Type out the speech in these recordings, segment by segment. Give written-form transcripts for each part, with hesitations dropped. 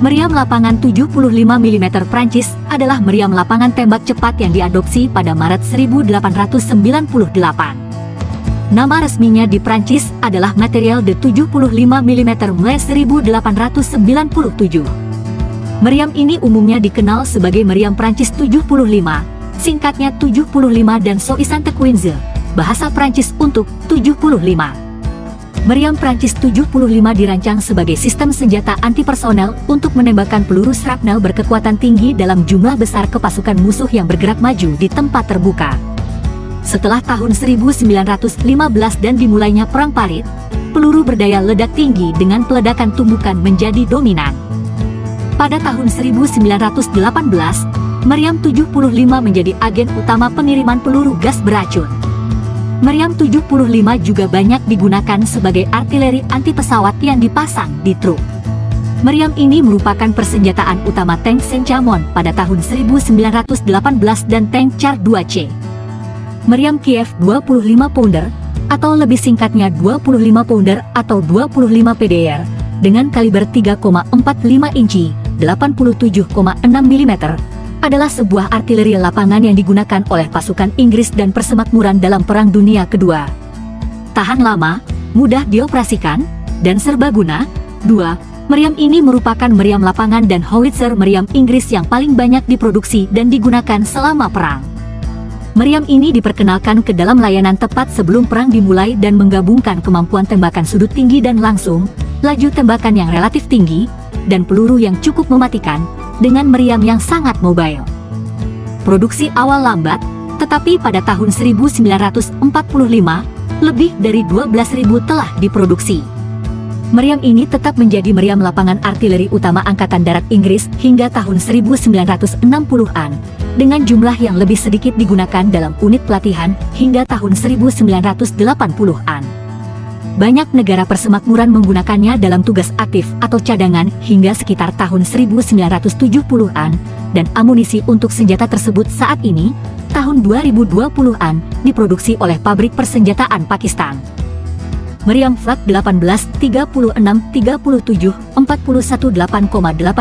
Meriam lapangan 75 mm Prancis adalah meriam lapangan tembak cepat yang diadopsi pada Maret 1898. Nama resminya di Prancis adalah Materiel de 75 mm mulai 1897. Meriam ini umumnya dikenal sebagai meriam Prancis 75, singkatnya 75 dan Soixante-quinze, bahasa Prancis untuk 75. Meriam Prancis 75 dirancang sebagai sistem senjata anti-personel untuk menembakkan peluru shrapnel berkekuatan tinggi dalam jumlah besar ke pasukan musuh yang bergerak maju di tempat terbuka. Setelah tahun 1915 dan dimulainya Perang Parit, peluru berdaya ledak tinggi dengan peledakan tumbukan menjadi dominan. Pada tahun 1918, meriam 75 menjadi agen utama pengiriman peluru gas beracun. Meriam 75 juga banyak digunakan sebagai artileri anti-pesawat yang dipasang di truk. Meriam ini merupakan persenjataan utama tank Saint-Chamond pada tahun 1918 dan tank Char 2C. Meriam Kiev 25 pounder, atau lebih singkatnya 25 pounder atau 25 PDR, dengan kaliber 3,45 inci, 87,6 mm, adalah sebuah artileri lapangan yang digunakan oleh pasukan Inggris dan persemakmuran dalam Perang Dunia Kedua. Tahan lama, mudah dioperasikan, dan serbaguna. 2. Meriam ini merupakan meriam lapangan dan howitzer meriam Inggris yang paling banyak diproduksi dan digunakan selama perang. Meriam ini diperkenalkan ke dalam layanan tepat sebelum perang dimulai dan menggabungkan kemampuan tembakan sudut tinggi dan langsung, laju tembakan yang relatif tinggi, dan peluru yang cukup mematikan, dengan meriam yang sangat mobile. Produksi awal lambat, tetapi pada tahun 1945, lebih dari 12.000 telah diproduksi. Meriam ini tetap menjadi meriam lapangan artileri utama Angkatan Darat Inggris hingga tahun 1960-an, dengan jumlah yang lebih sedikit digunakan dalam unit pelatihan hingga tahun 1980-an. Banyak negara persemakmuran menggunakannya dalam tugas aktif atau cadangan hingga sekitar tahun 1970-an, dan amunisi untuk senjata tersebut saat ini, tahun 2020-an, diproduksi oleh pabrik persenjataan Pakistan. Meriam Flak 18, 36, 37, 41 8,8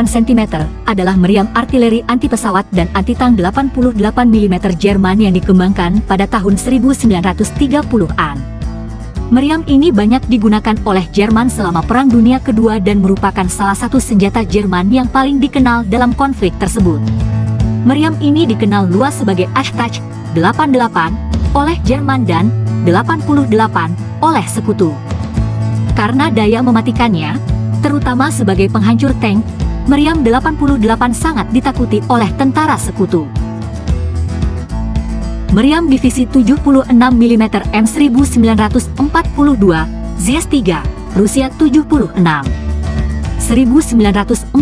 cm adalah meriam artileri anti-pesawat dan anti-tank 88 mm Jerman yang dikembangkan pada tahun 1930-an. Meriam ini banyak digunakan oleh Jerman selama Perang Dunia Kedua dan merupakan salah satu senjata Jerman yang paling dikenal dalam konflik tersebut. Meriam ini dikenal luas sebagai Eichtach 88 oleh Jerman dan 88 oleh Sekutu. Karena daya mematikannya, terutama sebagai penghancur tank, meriam 88 sangat ditakuti oleh tentara Sekutu. Meriam divisi 76 mm M1942, ZS-3, Rusia 76. 1942,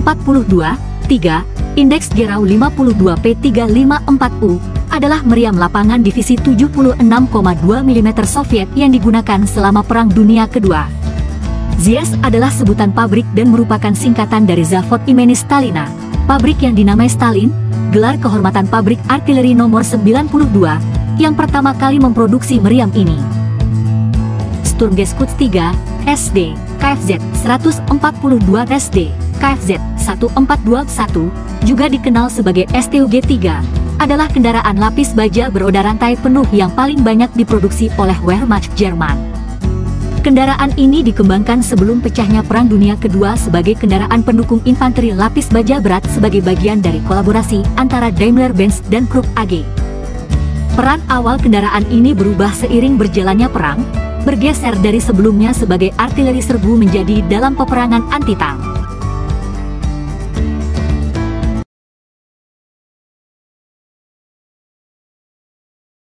3, Indeks Gerau 52P354U, adalah meriam lapangan divisi 76,2 mm Soviet yang digunakan selama Perang Dunia Kedua. ZS adalah sebutan pabrik dan merupakan singkatan dari Zavod imeni Stalina, pabrik yang dinamai Stalin, gelar kehormatan pabrik artileri nomor 92, yang pertama kali memproduksi meriam ini. Sturmgeschütz 3, SD, KFZ 142 SD, KFZ 1421, juga dikenal sebagai STUG-3, adalah kendaraan lapis baja beroda rantai penuh yang paling banyak diproduksi oleh Wehrmacht Jerman. Kendaraan ini dikembangkan sebelum pecahnya Perang Dunia Kedua sebagai kendaraan pendukung infanteri lapis baja berat sebagai bagian dari kolaborasi antara Daimler-Benz dan Krupp AG. Peran awal kendaraan ini berubah seiring berjalannya perang, bergeser dari sebelumnya sebagai artileri serbu menjadi dalam peperangan anti-tank.